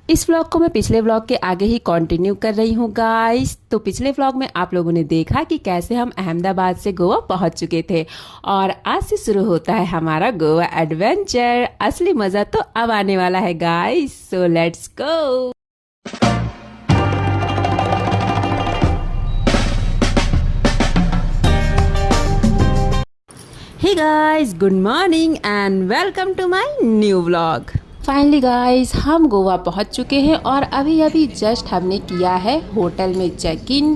इस व्लॉग को मैं पिछले व्लॉग के आगे ही कंटिन्यू कर रही हूँ गाइस। तो पिछले व्लॉग में आप लोगों ने देखा कि कैसे हम अहमदाबाद से गोवा पहुंच चुके थे और आज से शुरू होता है हमारा गोवा एडवेंचर। असली मजा तो अब आने वाला है guys, so let's go. Hey guys, good morning and welcome to my new vlog. Finally guys हम गोवा पहुंच चुके हैं और अभी अभी जस्ट हमने किया है होटल में चेक इन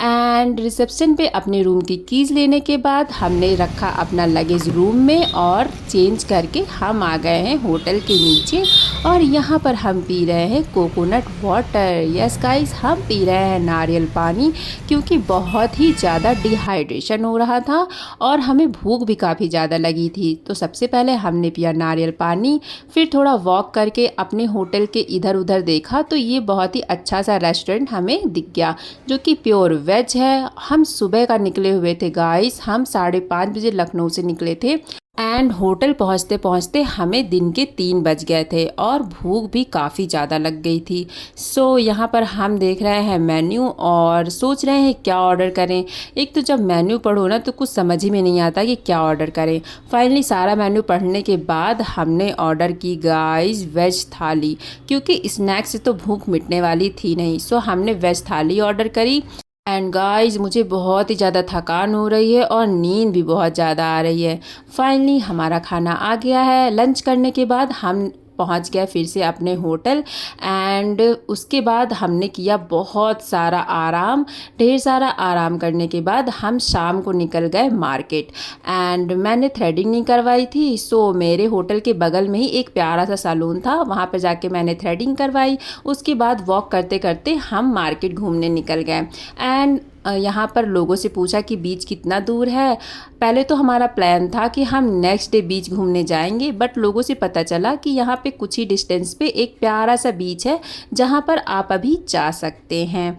एंड रिसेप्शन पे अपने रूम की कीज़ लेने के बाद हमने रखा अपना लगेज रूम में और चेंज करके हम आ गए हैं होटल के नीचे। और यहाँ पर हम पी रहे हैं कोकोनट वाटर। यस गाइस, हम पी रहे हैं नारियल पानी क्योंकि बहुत ही ज़्यादा डिहाइड्रेशन हो रहा था और हमें भूख भी काफ़ी ज़्यादा लगी थी। तो सबसे पहले हमने पिया नारियल पानी, फिर थोड़ा वॉक करके अपने होटल के इधर उधर देखा तो ये बहुत ही अच्छा सा रेस्टोरेंट हमें दिख गया जो कि प्योर वेज है। हम सुबह का निकले हुए थे गाइस, हम 5:30 बजे लखनऊ से निकले थे एंड होटल पहुंचते पहुंचते हमें दिन के 3 बज गए थे और भूख भी काफ़ी ज़्यादा लग गई थी। सो यहाँ पर हम देख रहे हैं मेन्यू और सोच रहे हैं क्या ऑर्डर करें। एक तो जब मेन्यू पढ़ो ना तो कुछ समझ ही में नहीं आता कि क्या ऑर्डर करें। फाइनली सारा मेन्यू पढ़ने के बाद हमने ऑर्डर की गाइस वेज थाली, क्योंकि स्नैक्स से तो भूख मिटने वाली थी नहीं। सो हमने वेज थाली ऑर्डर करी एंड गाइस मुझे बहुत ही ज़्यादा थकान हो रही है और नींद भी बहुत ज़्यादा आ रही है। फाइनली हमारा खाना आ गया है। लंच करने के बाद हम पहुंच गए फिर से अपने होटल एंड उसके बाद हमने किया बहुत सारा आराम। ढेर सारा आराम करने के बाद हम शाम को निकल गए मार्केट एंड मैंने थ्रेडिंग नहीं करवाई थी। सो मेरे होटल के बगल में ही एक प्यारा सा सैलून था, वहाँ पर जाके मैंने थ्रेडिंग करवाई। उसके बाद वॉक करते करते हम मार्केट घूमने निकल गए एंड यहाँ पर लोगों से पूछा कि बीच कितना दूर है। पहले तो हमारा प्लान था कि हम नेक्स्ट डे बीच घूमने जाएंगे, बट लोगों से पता चला कि यहाँ पे कुछ ही डिस्टेंस पे एक प्यारा सा बीच है जहाँ पर आप अभी जा सकते हैं।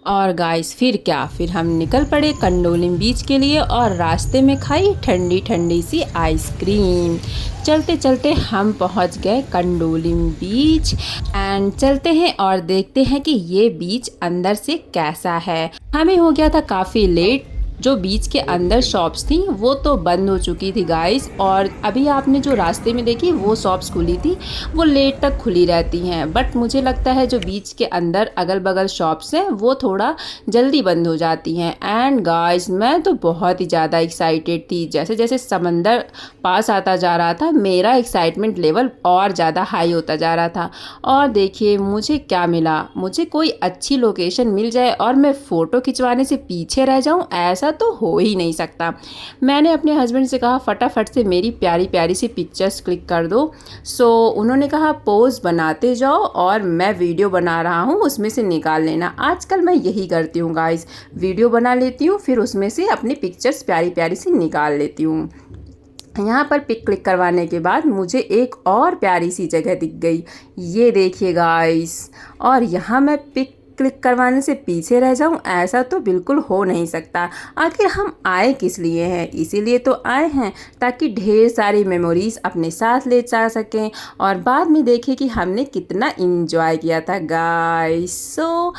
और गाइस फिर हम निकल पड़े कंडोलिम बीच के लिए और रास्ते में खाई ठंडी ठंडी सी आइसक्रीम। चलते चलते हम पहुंच गए कंडोलिम बीच एंड चलते हैं और देखते हैं कि ये बीच अंदर से कैसा है। हमें हो गया था काफ़ी लेट। जो बीच के अंदर शॉप्स थी वो तो बंद हो चुकी थी गाइस, और अभी आपने जो रास्ते में देखी वो शॉप्स खुली थी, वो लेट तक खुली रहती हैं। बट मुझे लगता है जो बीच के अंदर अगल बगल शॉप्स हैं वो थोड़ा जल्दी बंद हो जाती हैं। एंड गाइस मैं तो बहुत ही ज़्यादा एक्साइटेड थी। जैसे जैसे समंदर पास आता जा रहा था मेरा एक्साइटमेंट लेवल और ज़्यादा हाई होता जा रहा था। और देखिए मुझे क्या मिला, मुझे कोई अच्छी लोकेशन मिल जाए और मैं फ़ोटो खिंचवाने से पीछे रह जाऊँ, ऐसा तो हो ही नहीं सकता। मैंने अपने हस्बैंड से कहा फटाफट से मेरी प्यारी प्यारी सी पिक्चर्स क्लिक कर दो। सो उन्होंने कहा पोज बनाते जाओ और मैं वीडियो बना रहा हूँ उसमें से निकाल लेना। आजकल मैं यही करती हूँ गाइस, वीडियो बना लेती हूँ फिर उसमें से अपनी पिक्चर्स प्यारी प्यारी सी निकाल लेती हूँ। यहाँ पर पिक क्लिक करवाने के बाद मुझे एक और प्यारी सी जगह दिख गई, ये देखिए गाइस। और यहाँ मैं पिक क्लिक करवाने से पीछे रह जाऊं, ऐसा तो बिल्कुल हो नहीं सकता। आखिर हम आए किस लिए हैं? इसीलिए तो आए हैं ताकि ढेर सारी मेमोरीज अपने साथ ले जा सकें और बाद में देखें कि हमने कितना इंजॉय किया था गाइस। सो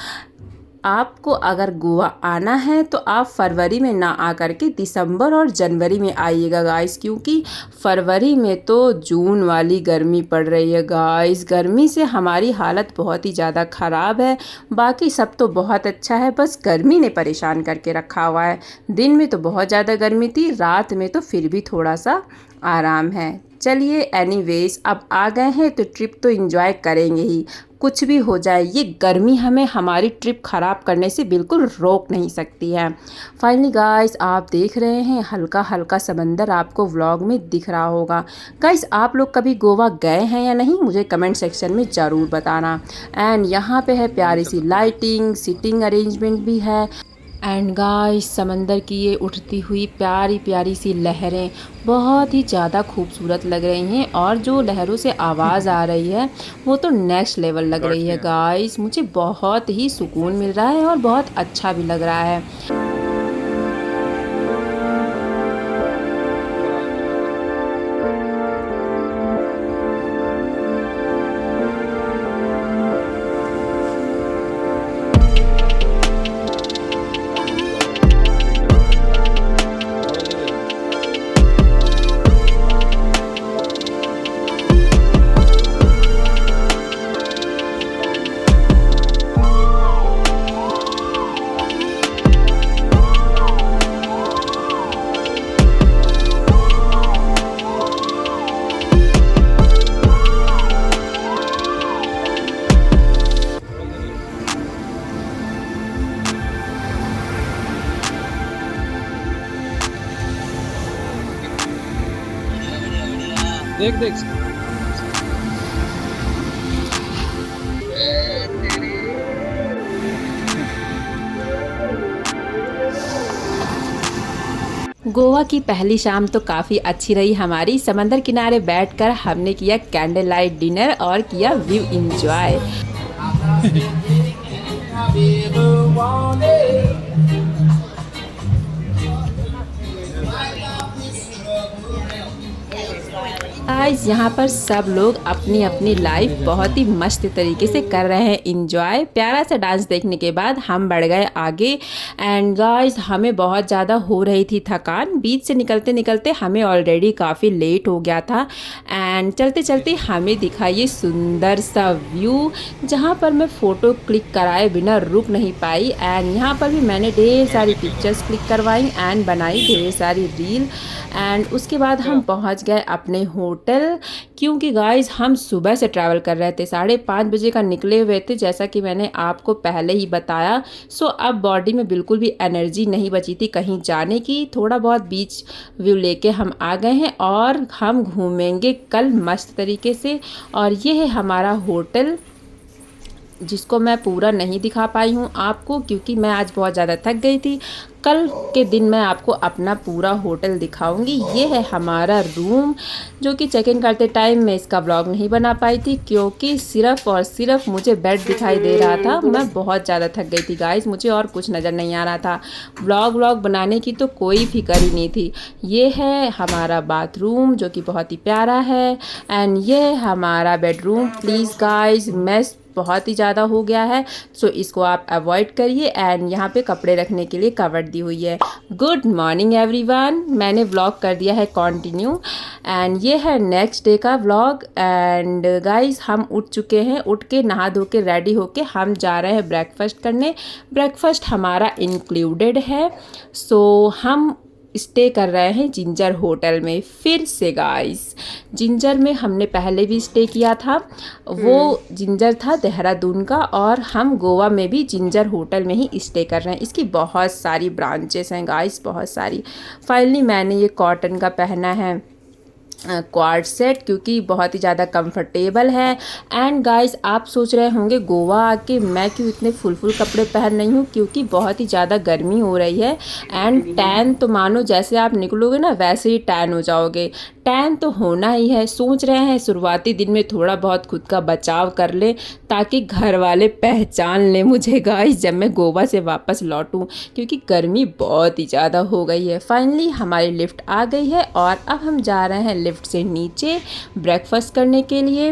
आपको अगर गोवा आना है तो आप फरवरी में ना आकर के दिसंबर और जनवरी में आइएगा गाइस, क्योंकि फरवरी में तो जून वाली गर्मी पड़ रही है गाइस। गर्मी से हमारी हालत बहुत ही ज़्यादा ख़राब है। बाकी सब तो बहुत अच्छा है, बस गर्मी ने परेशान करके रखा हुआ है। दिन में तो बहुत ज़्यादा गर्मी थी, रात में तो फिर भी थोड़ा सा आराम है। चलिए एनीवेज अब आ गए हैं तो ट्रिप तो एंजॉय करेंगे ही, कुछ भी हो जाए ये गर्मी हमें हमारी ट्रिप ख़राब करने से बिल्कुल रोक नहीं सकती है। फाइनली गाइस आप देख रहे हैं हल्का हल्का समंदर आपको व्लॉग में दिख रहा होगा। गाइस आप लोग कभी गोवा गए हैं या नहीं मुझे कमेंट सेक्शन में ज़रूर बताना। एंड यहाँ पे है प्यारी सी लाइटिंग, सिटिंग अरेंजमेंट भी है एंड गाइस समंदर की ये उठती हुई प्यारी प्यारी सी लहरें बहुत ही ज़्यादा खूबसूरत लग रही हैं और जो लहरों से आवाज़ आ रही है वो तो नेक्स्ट लेवल लग रही है गाइस। मुझे बहुत ही सुकून मिल रहा है और बहुत अच्छा भी लग रहा है। देख देख। गोवा की पहली शाम तो काफ़ी अच्छी रही हमारी। समंदर किनारे बैठकर हमने किया कैंडल लाइट डिनर और किया व्यू इंजॉय। गाइस यहाँ पर सब लोग अपनी अपनी लाइफ बहुत ही मस्त तरीके से कर रहे हैं इंजॉय। प्यारा सा डांस देखने के बाद हम बढ़ गए आगे। एंड गाइस हमें बहुत ज़्यादा हो रही थी थकान। बीच से निकलते निकलते हमें ऑलरेडी काफ़ी लेट हो गया था। एंड चलते चलते हमें दिखा ये सुंदर सा व्यू, जहाँ पर मैं फ़ोटो क्लिक कराए बिना रुक नहीं पाई। एंड यहाँ पर भी मैंने ढेर सारी पिक्चर्स क्लिक करवाई एंड बनाई ढेर सारी रील। एंड उसके बाद हम पहुँच गए अपने होटल, क्योंकि गाइस हम सुबह से ट्रैवल कर रहे थे, 5:30 बजे का निकले हुए थे, जैसा कि मैंने आपको पहले ही बताया। सो अब बॉडी में बिल्कुल भी एनर्जी नहीं बची थी कहीं जाने की। थोड़ा बहुत बीच व्यू लेके हम आ गए हैं और हम घूमेंगे कल मस्त तरीके से। और ये है हमारा होटल, जिसको मैं पूरा नहीं दिखा पाई हूँ आपको, क्योंकि मैं आज बहुत ज़्यादा थक गई थी। कल के दिन मैं आपको अपना पूरा होटल दिखाऊंगी। ये है हमारा रूम, जो कि चेक इन करते टाइम मैं इसका व्लॉग नहीं बना पाई थी, क्योंकि सिर्फ और सिर्फ मुझे बेड दिखाई दे रहा था। मैं बहुत ज़्यादा थक गई थी गाइस, मुझे और कुछ नज़र नहीं आ रहा था। व्लॉग बनाने की तो कोई फिक्र ही नहीं थी। ये है हमारा बाथरूम, जो कि बहुत ही प्यारा है। एंड ये है हमारा बेडरूम। प्लीज़ गाइस, मैस बहुत ही ज़्यादा हो गया है, सो इसको आप अवॉइड करिए। एंड यहाँ पे कपड़े रखने के लिए कवर्ड दी हुई है। गुड मॉर्निंग एवरीवन, मैंने व्लॉग कर दिया है कंटिन्यू। एंड ये है नेक्स्ट डे का व्लॉग। एंड गाइस हम उठ चुके हैं, उठ के नहा धो के रेडी होके हम जा रहे हैं ब्रेकफास्ट करने। ब्रेकफास्ट हमारा इंक्लूडेड है। सो हम स्टे कर रहे हैं जिंजर होटल में फिर से गाइस। जिंजर में हमने पहले भी स्टे किया था, वो जिंजर था देहरादून का, और हम गोवा में भी जिंजर होटल में ही स्टे कर रहे हैं। इसकी बहुत सारी ब्रांचेस हैं गाइस, बहुत सारी। फाइनली मैंने ये कॉटन का पहना है क्वाड सेट, क्योंकि बहुत ही ज़्यादा कंफर्टेबल है। एंड गाइस आप सोच रहे होंगे गोवा आके मैं क्यों इतने फुल कपड़े पहन रही हूँ, क्योंकि बहुत ही ज़्यादा गर्मी हो रही है। एंड टैन तो मानो जैसे आप निकलोगे ना वैसे ही टैन हो जाओगे। टैन तो होना ही है। सोच रहे हैं शुरुआती दिन में थोड़ा बहुत खुद का बचाव कर ले, ताकि घर वाले पहचान लें मुझे गाइस जब मैं गोवा से वापस लौटूं, क्योंकि गर्मी बहुत ही ज़्यादा हो गई है। फाइनली हमारी लिफ्ट आ गई है और अब हम जा रहे हैं लिफ्ट से नीचे ब्रेकफास्ट करने के लिए।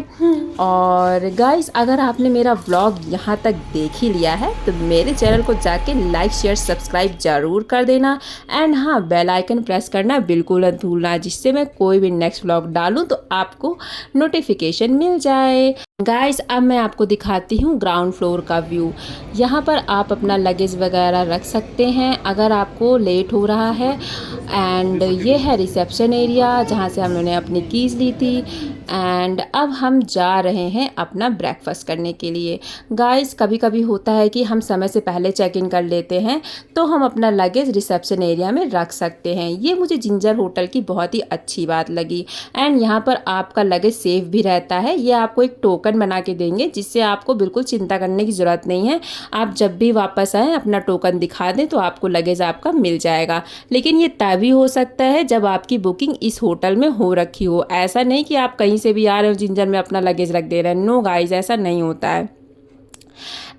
और गाइस अगर आपने मेरा व्लॉग यहाँ तक देख ही लिया है तो मेरे चैनल को जाके लाइक शेयर सब्सक्राइब ज़रूर कर देना। एंड हाँ, बेल आइकन प्रेस करना बिल्कुल मत भूलना, जिससे मैं कोई भी नेक्स्ट व्लॉग डालूं तो आपको नोटिफिकेशन मिल जाए। गाइस अब मैं आपको दिखाती हूँ ग्राउंड फ्लोर का व्यू। यहाँ पर आप अपना लगेज वगैरह रख सकते हैं अगर आपको लेट हो रहा है। एंड ये है रिसेप्शन एरिया, जहाँ से हमने अपनी कीज़ ली थी। एंड अब हम जा रहे हैं अपना ब्रेकफास्ट करने के लिए। गाइस कभी कभी होता है कि हम समय से पहले चेक इन कर लेते हैं, तो हम अपना लगेज रिसेप्शन एरिया में रख सकते हैं। ये मुझे जिंजर होटल की बहुत ही अच्छी बात लगी। एंड यहाँ पर आपका लगेज सेफ भी रहता है। ये आपको एक टोकन बना के देंगे, जिससे आपको बिल्कुल चिंता करने की ज़रूरत नहीं है। आप जब भी वापस आएँ अपना टोकन दिखा दें तो आपको लगेज आपका मिल जाएगा। लेकिन ये तभी हो सकता है जब आपकी बुकिंग इस होटल में हो रखी हो। ऐसा नहीं कि आप कहीं से भी आ रहे हो जिंजर में अपना लगेज रख दे रहे हैं। नो गाइस, ऐसा नहीं होता है।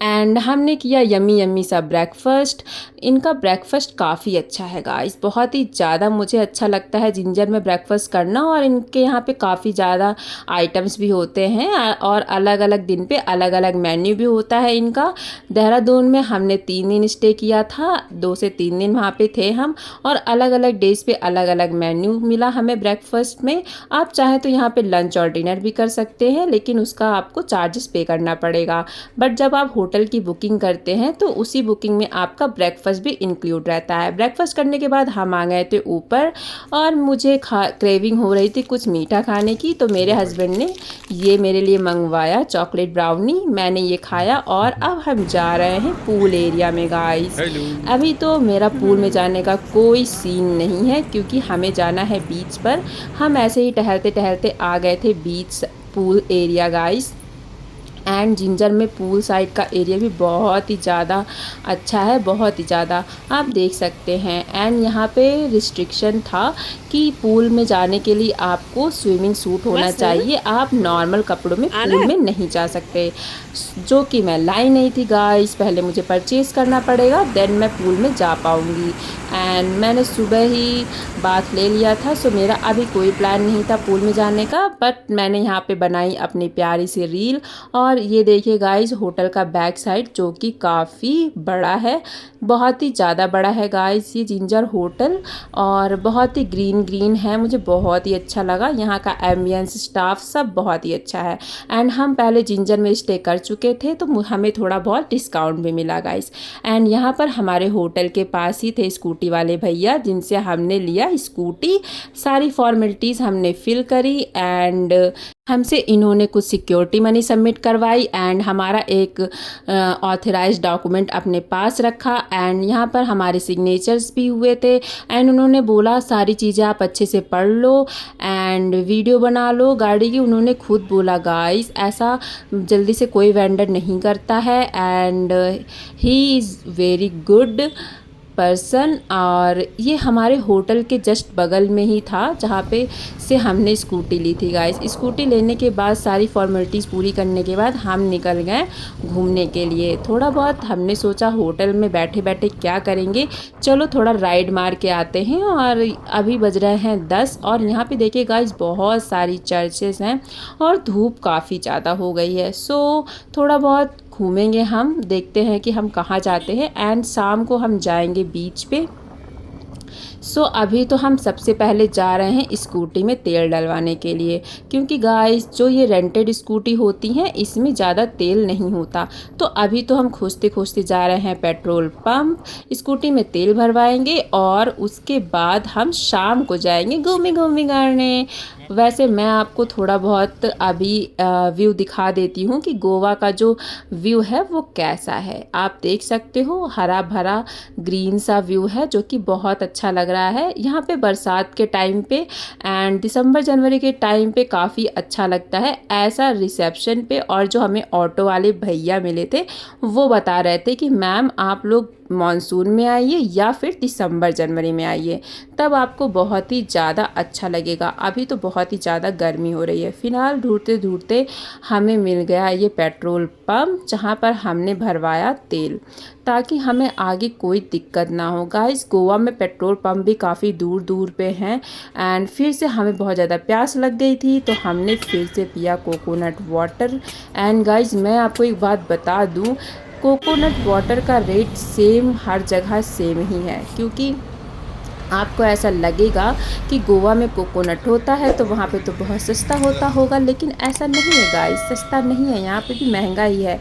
एंड हमने किया यम्मी यम्मी सा ब्रेकफास्ट। इनका ब्रेकफास्ट काफ़ी अच्छा है गाइस, बहुत ही ज़्यादा मुझे अच्छा लगता है जिंजर में ब्रेकफास्ट करना। और इनके यहाँ पे काफ़ी ज़्यादा आइटम्स भी होते हैं और अलग अलग दिन पे अलग अलग मेन्यू भी होता है इनका। देहरादून में हमने 3 दिन स्टे किया था, 2 से 3 दिन वहाँ पे थे हम, और अलग अलग डेज पे अलग अलग मेन्यू मिला हमें ब्रेकफास्ट में। आप चाहें तो यहाँ पे लंच और डिनर भी कर सकते हैं, लेकिन उसका आपको चार्जेस पे करना पड़ेगा। बट जब आप होटल की बुकिंग करते हैं तो उसी बुकिंग में आपका ब्रेकफास्ट भी इंक्लूड रहता है। ब्रेकफास्ट करने के बाद हम आ गए थे ऊपर और मुझे क्रेविंग हो रही थी कुछ मीठा खाने की, तो मेरे हस्बैंड ने ये मेरे लिए मंगवाया चॉकलेट ब्राउनी, मैंने ये खाया और अब हम जा रहे हैं पूल एरिया में गाइस। अभी तो मेरा पूल में जाने का कोई सीन नहीं है क्योंकि हमें जाना है बीच पर। हम ऐसे ही टहलते टहलते आ गए थे beach pool area guys. And Ginger में पूल साइड का एरिया भी बहुत ही ज़्यादा अच्छा है, बहुत ही ज़्यादा आप देख सकते हैं। एंड यहाँ पे रिस्ट्रिक्शन था कि पूल में जाने के लिए आपको स्विमिंग सूट होना चाहिए, आप नॉर्मल कपड़ों में पूल में नहीं जा सकते, जो कि मैं लाई नहीं थी गाइस। पहले मुझे परचेज़ करना पड़ेगा देन मैं पूल में जा पाऊँगी। एंड मैंने सुबह ही बाथ ले लिया था, सो मेरा अभी कोई प्लान नहीं था पूल में जाने का, बट मैंने यहाँ पे बनाई अपनी प्यारी सी रील। और ये देखिए गाइस होटल का बैक साइड जो कि काफ़ी बड़ा है, बहुत ही ज़्यादा बड़ा है गाइस ये जिंजर होटल, और बहुत ही ग्रीन ग्रीन है, मुझे बहुत ही अच्छा लगा। यहाँ का एम्बियंस स्टाफ सब बहुत ही अच्छा है। एंड हम पहले जिंजर में स्टे कर चुके थे तो हमें थोड़ा बहुत डिस्काउंट भी मिला गाइस। एंड यहाँ पर हमारे होटल के पास ही थे स्कूटी वाले भैया जिनसे हमने लिया स्कूटी, सारी फॉर्मेलिटीज़ हमने फिल करी एंड हमसे इन्होंने कुछ सिक्योरिटी मनी सबमिट करवाई एंड हमारा एक ऑथराइज्ड डॉक्यूमेंट अपने पास रखा। एंड यहाँ पर हमारे सिग्नेचर्स भी हुए थे एंड उन्होंने बोला सारी चीज़ें आप अच्छे से पढ़ लो एंड वीडियो बना लो गाड़ी की। उन्होंने खुद बोला गाइस ऐसा जल्दी से कोई वेंडर नहीं करता है and he is very good person. और ये हमारे होटल के जस्ट बगल में ही था जहाँ पे से हमने स्कूटी ली थी गाइस। स्कूटी लेने के बाद सारी फॉर्मेलिटीज़ पूरी करने के बाद हम निकल गए घूमने के लिए। थोड़ा बहुत हमने सोचा होटल में बैठे बैठे क्या करेंगे, चलो थोड़ा राइड मार के आते हैं। और अभी बज रहे हैं 10 और यहाँ पे देखिए गाइस बहुत सारी चर्चेस हैं और धूप काफ़ी ज़्यादा हो गई है, सो थोड़ा बहुत घूमेंगे हम, देखते हैं कि हम कहाँ जाते हैं। एंड शाम को हम जाएंगे बीच पे। सो अभी तो हम सबसे पहले जा रहे हैं स्कूटी में तेल डलवाने के लिए, क्योंकि गाइस जो ये रेंटेड स्कूटी होती हैं इसमें ज़्यादा तेल नहीं होता। तो अभी तो हम खोजते खोजते जा रहे हैं पेट्रोल पंप, स्कूटी में तेल भरवाएंगे और उसके बाद हम शाम को जाएंगे घूमे करने। वैसे मैं आपको थोड़ा बहुत अभी व्यू दिखा देती हूँ कि गोवा का जो व्यू है वो कैसा है। आप देख सकते हो हरा भरा ग्रीन सा व्यू है जो कि बहुत अच्छा लग रहा है। यहाँ पे बरसात के टाइम पे एंड दिसंबर जनवरी के टाइम पे काफ़ी अच्छा लगता है ऐसा रिसेप्शन पे। और जो हमें ऑटो वाले भैया मिले थे वो बता रहे थे कि मैम आप लोग मॉनसून में आइए या फिर दिसंबर जनवरी में आइए, तब आपको बहुत ही ज़्यादा अच्छा लगेगा। अभी तो बहुत ही ज़्यादा गर्मी हो रही है। फ़िलहाल ढूंढते ढूंढते हमें मिल गया ये पेट्रोल पंप जहाँ पर हमने भरवाया तेल, ताकि हमें आगे कोई दिक्कत ना हो। गाइस गोवा में पेट्रोल पंप भी काफ़ी दूर दूर पे हैं। एंड फिर से हमें बहुत ज़्यादा प्यास लग गई थी तो हमने फिर से पिया कोकोनट वाटर। एंड गाइस मैं आपको एक बात बता दूँ, कोकोनट वाटर का रेट सेम हर जगह सेम ही है, क्योंकि आपको ऐसा लगेगा कि गोवा में कोकोनट होता है तो वहाँ पे तो बहुत सस्ता होता होगा, लेकिन ऐसा नहीं है गाइस, सस्ता नहीं है, यहाँ पे भी महंगा ही है।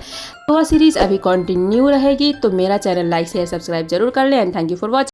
गोवा सीरीज़ अभी कंटिन्यू रहेगी तो मेरा चैनल लाइक शेयर सब्सक्राइब जरूर कर लें। And thank you for watching.